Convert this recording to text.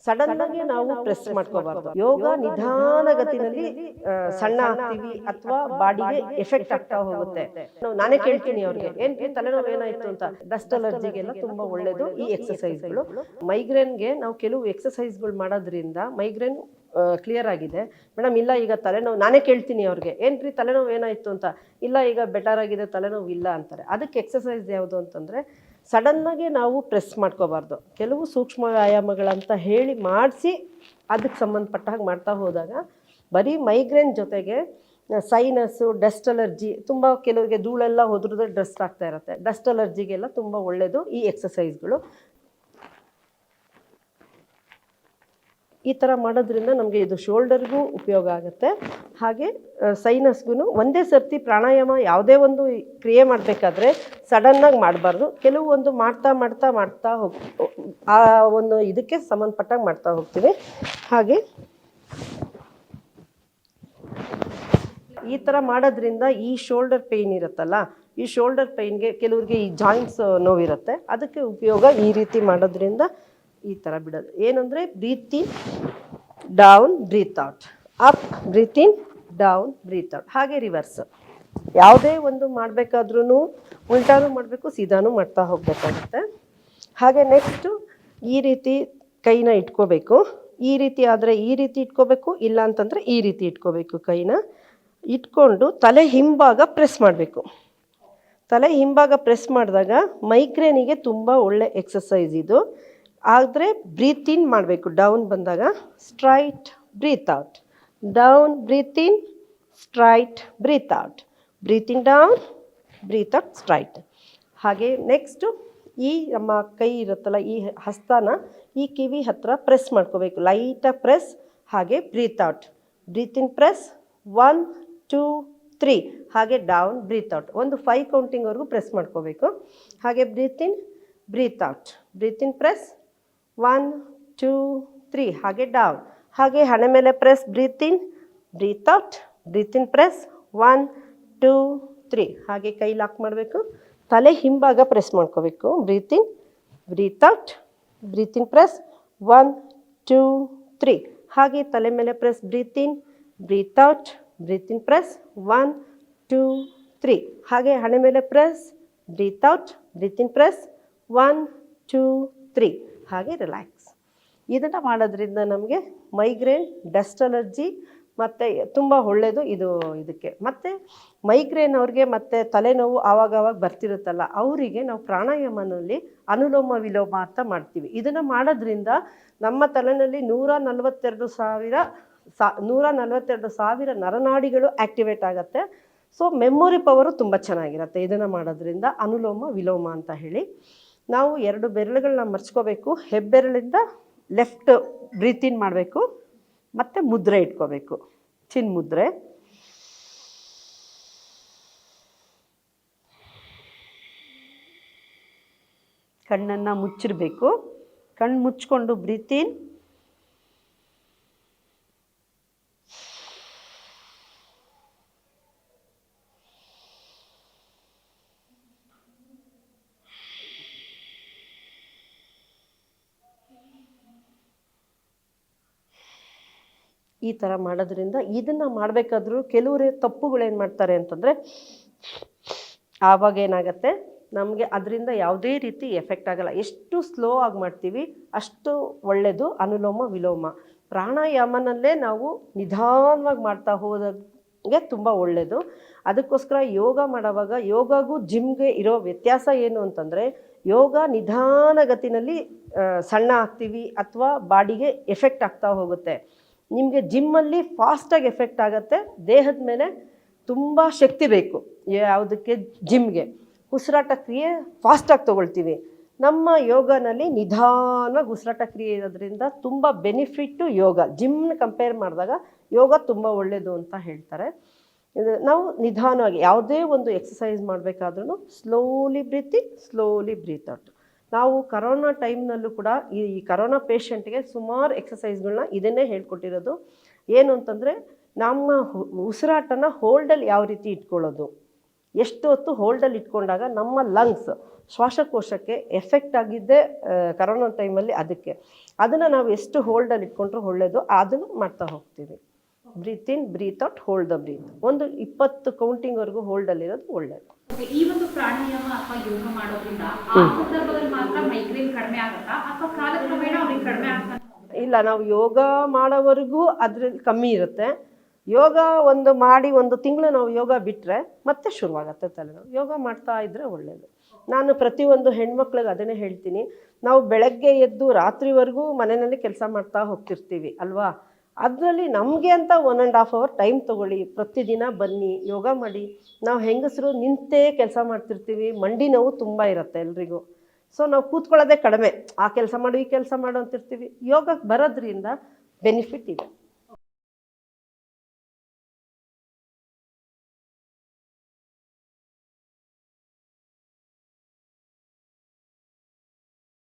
Sudden ಆಗಿ ನಾವು press ಮಾಡ್ಕೋಬಾರ್ದು. ಯೋಗ ನಿಧಾನಗತಿನಲ್ಲಿ ಸಣ್ಣ ಆಗ್ತೀವಿ ಅಥವಾ ಬಾಡಿಗೆ ಎಫೆಕ್ಟ್ ಆಗ್ತಾ ಹೋಗುತ್ತೆ. ನಾನೇ ಕೇಳ್ತೀನಿ ಅವ್ರಿಗೆ, ಏನ್ರಿ ತಲೆನೋವು ಏನಾಯ್ತು ಅಂತ. ಡಸ್ಟ್ ಅಲರ್ಜಿಗೆಲ್ಲ ತುಂಬಾ ಒಳ್ಳೇದು ಈ ಎಕ್ಸಸೈಸ್ಗಳು. ಮೈಗ್ರೇನ್ಗೆ ನಾವು ಕೆಲವು ಎಕ್ಸಸೈಸ್ಗಳು ಮಾಡೋದ್ರಿಂದ ಮೈಗ್ರೇನ್ ಕ್ಲಿಯರ್ ಆಗಿದೆ. ಮೇಡಮ್ ಇಲ್ಲ ಈಗ ತಲೆನೋವು, ನಾನೇ ಕೇಳ್ತೀನಿ ಅವ್ರಿಗೆ, ಏನ್ರಿ ತಲೆನೋವು ಏನಾಯ್ತು ಅಂತ. ಇಲ್ಲ ಈಗ ಬೆಟರ್ ಆಗಿದೆ, ತಲೆನೋವು ಇಲ್ಲ ಅಂತಾರೆ. ಅದಕ್ಕೆ ಎಕ್ಸಸೈಸ್ ಯಾವುದು ಅಂತಂದರೆ, ಸಡನ್ನಾಗಿ ನಾವು ಪ್ರೆಸ್ ಮಾಡ್ಕೋಬಾರ್ದು. ಕೆಲವು ಸೂಕ್ಷ್ಮ ವ್ಯಾಯಾಮಗಳಂತ ಹೇಳಿ ಮಾಡಿಸಿ ಅದಕ್ಕೆ ಸಂಬಂಧಪಟ್ಟ ಹಾಗೆ ಮಾಡ್ತಾ ಹೋದಾಗ ಬರೀ ಮೈಗ್ರೇನ್ ಜೊತೆಗೆ ಸೈನಸ್ಸು, ಡಸ್ಟ್ ಅಲರ್ಜಿ, ತುಂಬ ಕೆಲವರಿಗೆ ಧೂಳೆಲ್ಲ ಹೊದ್ರದ್ರೆ ಡಸ್ಟ್ ಆಗ್ತಾ ಇರುತ್ತೆ. ಡಸ್ಟ್ ಅಲರ್ಜಿಗೆಲ್ಲ ತುಂಬ ಒಳ್ಳೆಯದು ಈ ಎಕ್ಸಸೈಸ್ಗಳು. ಈ ಥರ ಮಾಡೋದ್ರಿಂದ ನಮಗೆ ಇದು ಶೋಲ್ಡರ್ಗೂ ಉಪಯೋಗ ಆಗುತ್ತೆ, ಹಾಗೆ ಸೈನಸ್ಗೂ. ಒಂದೇ ಸರ್ತಿ ಪ್ರಾಣಾಯಾಮ ಯಾವುದೇ ಒಂದು ಕ್ರಿಯೆ ಮಾಡಬೇಕಾದ್ರೆ ಸಡನ್ನಾಗಿ ಮಾಡಬಾರ್ದು. ಕೆಲವೊಂದು ಮಾಡ್ತಾ ಆ ಒಂದು ಇದಕ್ಕೆ ಸಂಬಂಧಪಟ್ಟಾಗ ಮಾಡ್ತಾ ಹೋಗ್ತೀವಿ. ಹಾಗೆ ಈ ಥರ ಮಾಡೋದ್ರಿಂದ ಈ ಶೋಲ್ಡರ್ ಪೇಯ್ನ್ ಇರುತ್ತಲ್ಲ, ಈ ಶೋಲ್ಡರ್ ಪೇಯ್ನ್ಗೆ ಕೆಲವ್ರಿಗೆ ಈ ಜಾಯಿಂಟ್ಸ್ ನೋವಿರುತ್ತೆ, ಅದಕ್ಕೆ ಉಪಯೋಗ ಈ ರೀತಿ ಮಾಡೋದ್ರಿಂದ. ಈ ಥರ ಬಿಡೋದು ಏನಂದರೆ, breathe in, down, breathe out, up, breathe in, down, breathe out, ಹಾಗೆ ರಿವರ್ಸ್. ಯಾವುದೇ ಒಂದು ಮಾಡಬೇಕಾದ್ರೂ ಉಲ್ಟಾನೂ ಮಾಡಬೇಕು, ಸೀದಾನೂ ಮಾಡ್ತಾ ಹೋಗಬೇಕಾಗುತ್ತೆ. ಹಾಗೆ ನೆಕ್ಸ್ಟು ಈ ರೀತಿ ಕೈನ ಇಟ್ಕೋಬೇಕು. ಈ ರೀತಿ ಆದರೆ ಈ ರೀತಿ ಇಟ್ಕೋಬೇಕು, ಇಲ್ಲ ಅಂತಂದರೆ ಈ ರೀತಿ ಇಟ್ಕೋಬೇಕು. ಕೈನ ಇಟ್ಕೊಂಡು ತಲೆ ಹಿಂಭಾಗ ಪ್ರೆಸ್ ಮಾಡಬೇಕು. ತಲೆ ಹಿಂಭಾಗ ಪ್ರೆಸ್ ಮಾಡಿದಾಗ ಮೈಗ್ರೇನಿಗೆ ತುಂಬ ಒಳ್ಳೆ ಎಕ್ಸಸೈಸ್ ಇದು. ಆದರೆ ಬ್ರೀತ್ ಇನ್ ಮಾಡಬೇಕು. ಡೌನ್ ಬಂದಾಗ straight, breathe out, down, breathe in, straight, breathe out, breathe in, down, breathe out, straight. ಹಾಗೆ ನೆಕ್ಸ್ಟು ಈ ನಮ್ಮ ಕೈ ಇರುತ್ತಲ್ಲ, ಈ ಹಸ್ತನ ಈ ಕಿವಿ ಹತ್ತಿರ ಪ್ರೆಸ್ ಮಾಡ್ಕೋಬೇಕು. ಲೈಟಾಗಿ ಪ್ರೆಸ್, ಹಾಗೆ ಬ್ರೀತ್ ಔಟ್, ಬ್ರೀತ್ ಇನ್, ಪ್ರೆಸ್, 1 2 3, ಹಾಗೆ ಡೌನ್, ಬ್ರೀತ್ ಔಟ್. ಒಂದು 5 ಕೌಂಟಿಂಗ್ವರೆಗೂ ಪ್ರೆಸ್ ಮಾಡ್ಕೋಬೇಕು. ಹಾಗೆ breathe in, breathe out, breathe in, press, 1 2 3, ಹಾಗೆ ಡೌನ್. ಹಾಗೆ ಹಣೆ ಮೇಲೆ press, breathe in, breathe out, breathe in, press, 1 2 3, ಹಾಗೆ ಕೈ ಲಾಕ್ ಮಾಡಬೇಕು. ತಲೆ ಹಿಂಭಾಗ ಪ್ರೆಸ್ ಮಾಡ್ಕೋಬೇಕು. Breathe in, breathe out, breathe in, press, 1 2 3, ಹಾಗೆ ತಲೆ ಮೇಲೆ press, breathe in, breathe out, breathe in, press, 1 2 3, ಹಾಗೆ ಹಣೆ ಮೇಲೆ ಪ್ರೆಸ್, ಬ್ರೀತ್ ಔಟ್, ಬ್ರೀತ್ ಇನ್, ಪ್ರೆಸ್, 1 2 3, ಹಾಗೆ ರಿಲ್ಯಾಕ್ಸ್. ಇದನ್ನು ಮಾಡೋದ್ರಿಂದ ನಮಗೆ ಮೈಗ್ರೇನ್, ಡಸ್ಟ್ ಅಲರ್ಜಿ ಮತ್ತು ತುಂಬ ಒಳ್ಳೆಯದು ಇದು ಇದಕ್ಕೆ. ಮತ್ತು ಮೈಗ್ರೇನ್ ಅವ್ರಿಗೆ ಮತ್ತು ತಲೆನೋವು ಆವಾಗವಾಗ ಬರ್ತಿರುತ್ತಲ್ಲ, ಅವರಿಗೆ ನಾವು ಪ್ರಾಣಾಯಾಮನಲ್ಲಿ ಅನುಲೋಮ ವಿಲೋಮ ಅಂತ ಮಾಡ್ತೀವಿ. ಇದನ್ನು ಮಾಡೋದ್ರಿಂದ ನಮ್ಮ ತಲೆಯಲ್ಲಿ 142,000 ನರನಾಡಿಗಳು ಆ್ಯಕ್ಟಿವೇಟ್ ಆಗುತ್ತೆ. ಸೊ ಮೆಮೊರಿ ಪವರು ತುಂಬ ಚೆನ್ನಾಗಿರುತ್ತೆ ಇದನ್ನು ಮಾಡೋದ್ರಿಂದ. ಅನುಲೋಮ ವಿಲೋಮ ಅಂತ ಹೇಳಿ ನಾವು 2 ಬೆರಳುಗಳನ್ನ ಮರ್ಚ್ಕೋಬೇಕು. ಹೆಬ್ಬೆರಳಿಂದ ಲೆಫ್ಟ್ ಬ್ರೀತ್ ಇನ್ ಮಾಡಬೇಕು, ಮತ್ತು ಮುದ್ರೆ ಇಟ್ಕೋಬೇಕು, ಚಿನ್ ಮುದ್ರೆ. ಕಣ್ಣನ್ನು ಮುಚ್ಚಿರಬೇಕು. ಕಣ್ಣು ಮುಚ್ಕೊಂಡು ಬ್ರೀತ್ ಇನ್, ಈ ಥರ ಮಾಡೋದ್ರಿಂದ. ಇದನ್ನು ಮಾಡಬೇಕಾದ್ರೂ ಕೆಲವರು ತಪ್ಪುಗಳೇನು ಮಾಡ್ತಾರೆ ಅಂತಂದರೆ, ಆವಾಗ ಏನಾಗುತ್ತೆ ನಮಗೆ ಅದರಿಂದ ಯಾವುದೇ ರೀತಿ ಎಫೆಕ್ಟ್ ಆಗಲ್ಲ. ಎಷ್ಟು ಸ್ಲೋ ಆಗಿ ಮಾಡ್ತೀವಿ ಅಷ್ಟು ಒಳ್ಳೆಯದು ಅನುಲೋಮ ವಿಲೋಮ. ಪ್ರಾಣಾಯಾಮನಲ್ಲೇ ನಾವು ನಿಧಾನವಾಗಿ ಮಾಡ್ತಾ ಹೋದಾಗೆ ತುಂಬ ಒಳ್ಳೆಯದು. ಅದಕ್ಕೋಸ್ಕರ ಯೋಗ ಮಾಡೋವಾಗ ಯೋಗಗೂ ಜಿಮ್ಗೆ ಇರೋ ವ್ಯತ್ಯಾಸ ಏನು ಅಂತಂದರೆ, ಯೋಗ ನಿಧಾನಗತಿನಲ್ಲಿ ಸಣ್ಣ ಆಗ್ತೀವಿ ಅಥವಾ ಬಾಡಿಗೆ ಎಫೆಕ್ಟ್ ಆಗ್ತಾ ಹೋಗುತ್ತೆ. ನಿಮಗೆ ಜಿಮ್ಮಲ್ಲಿ ಫಾಸ್ಟಾಗಿ ಎಫೆಕ್ಟ್ ಆಗುತ್ತೆ. ದೇಹದ ಮೇಲೆ ತುಂಬ ಶಕ್ತಿ ಬೇಕು ಯಾವುದಕ್ಕೆ, ಜಿಮ್ಗೆ. ಉಸಿರಾಟ ಕ್ರಿಯೆ ಫಾಸ್ಟಾಗಿ ತೊಗೊಳ್ತೀವಿ. ನಮ್ಮ ಯೋಗನಲ್ಲಿ ನಿಧಾನವಾಗಿ ಉಸಿರಾಟ ಕ್ರಿಯೆ ಇರೋದ್ರಿಂದ ತುಂಬ ಬೆನಿಫಿಟ್ಟು ಯೋಗ. ಜಿಮ್ನ ಕಂಪೇರ್ ಮಾಡಿದಾಗ ಯೋಗ ತುಂಬ ಒಳ್ಳೆಯದು ಅಂತ ಹೇಳ್ತಾರೆ. ಇದು ನಾವು ನಿಧಾನವಾಗಿ ಯಾವುದೇ ಒಂದು ಎಕ್ಸಸೈಸ್ ಮಾಡಬೇಕಾದ್ರೂ ಸ್ಲೋಲಿ ಬ್ರೀತ್ ಇನ್, ಸ್ಲೋಲಿ ಬ್ರೀತ್ ಔಟ್. ನಾವು ಕರೋನಾ ಟೈಮ್ನಲ್ಲೂ ಕೂಡ ಈ ಕರೋನಾ ಪೇಷಂಟ್ಗೆ ಸುಮಾರು ಎಕ್ಸಸೈಸ್ಗಳನ್ನ ಇದನ್ನೇ ಹೇಳ್ಕೊಟ್ಟಿರೋದು. ಏನು ಅಂತಂದರೆ, ನಮ್ಮ ಉಸಿರಾಟನ ಹೋಲ್ಡಲ್ಲಿ ಯಾವ ರೀತಿ ಇಟ್ಕೊಳ್ಳೋದು, ಎಷ್ಟು ಹೊತ್ತು ಹೋಲ್ಡಲ್ಲಿ ಇಟ್ಕೊಂಡಾಗ ನಮ್ಮ ಲಂಗ್ಸ್ ಶ್ವಾಸಕೋಶಕ್ಕೆ ಎಫೆಕ್ಟ್ ಆಗಿದ್ದೆ ಕರೋನಾ ಟೈಮಲ್ಲಿ ಅದನ್ನು ನಾವು ಎಷ್ಟು ಹೋಲ್ಡಲ್ಲಿ ಇಟ್ಕೊಂಡ್ರೂ ಒಳ್ಳೆಯದು. ಅದನ್ನು ಮಾಡ್ತಾ ಹೋಗ್ತೀವಿ. Breathe in, breathe out, hold the breath. ಒಂದು 20 ಕೌಂಟಿಂಗ್ವರೆಗೂ ಹೋಲ್ಡಲ್ಲಿರೋದು ಒಳ್ಳೆಯದು. ಈ ಒಂದು ಪ್ರಾಣಾಯಾಮ ಅಥವಾ ಯೋಗ ಮಾಡೋದ್ರಿಂದ ಆ ಸಂದರ್ಭದಲ್ಲಿ ಮಾತ್ರ ಮೈಗ್ರೇನ್ ಕಡಿಮೆ ಆಗುತ್ತಾ ಅಥವಾ ಕಾಲಕ್ರಮೇಣ ಅವ್ರಿಗೆ ಕಡಿಮೆ ಆಗ್ತಾ? ಇಲ್ಲ, ನಾವು ಯೋಗ ಮಾಡೋವರೆಗೂ ಅದ್ರಲ್ಲಿ ಕಮ್ಮಿ ಇರುತ್ತೆ. ಯೋಗ ಮಾಡಿ 1 ತಿಂಗಳು ನಾವು ಯೋಗ ಬಿಟ್ಟರೆ ಮತ್ತೆ ಶುರುವಾಗತ್ತೆ ತಲೆನೋವು. ಯೋಗ ಮಾಡ್ತಾ ಇದ್ದರೆ ಒಳ್ಳೆಯದು. ನಾನು ಪ್ರತಿಯೊಂದು ಹೆಣ್ಮಕ್ಳಿಗೆ ಅದನ್ನೇ ಹೇಳ್ತೀನಿ. ನಾವು ಬೆಳಗ್ಗೆ ಎದ್ದು ರಾತ್ರಿವರೆಗೂ ಮನೆಯಲ್ಲಿ ಕೆಲಸ ಮಾಡ್ತಾ ಹೋಗ್ತಿರ್ತೀವಿ ಅಲ್ವಾ. ಅದರಲ್ಲಿ ನಮಗೆ ಅಂತ 1.5 ಅವರ್ ಟೈಮ್ ತೊಗೊಳ್ಳಿ. ಪ್ರತಿದಿನ ಬನ್ನಿ, ಯೋಗ ಮಾಡಿ. ನಾವು ಹೆಂಗಸರು ನಿಂತೇ ಕೆಲಸ ಮಾಡ್ತಿರ್ತೀವಿ, ಮಂಡಿ ನೋವು ತುಂಬ ಇರುತ್ತೆ ಎಲ್ರಿಗೂ. ಸೊ ನಾವು ಕೂತ್ಕೊಳ್ಳೋದೇ ಕಡಿಮೆ, ಆ ಕೆಲಸ ಮಾಡು ಈ ಕೆಲಸ ಮಾಡು ಅಂತಿರ್ತೀವಿ. ಯೋಗಕ್ಕೆ ಬರೋದ್ರಿಂದ ಬೆನಿಫಿಟ್ ಇದೆ.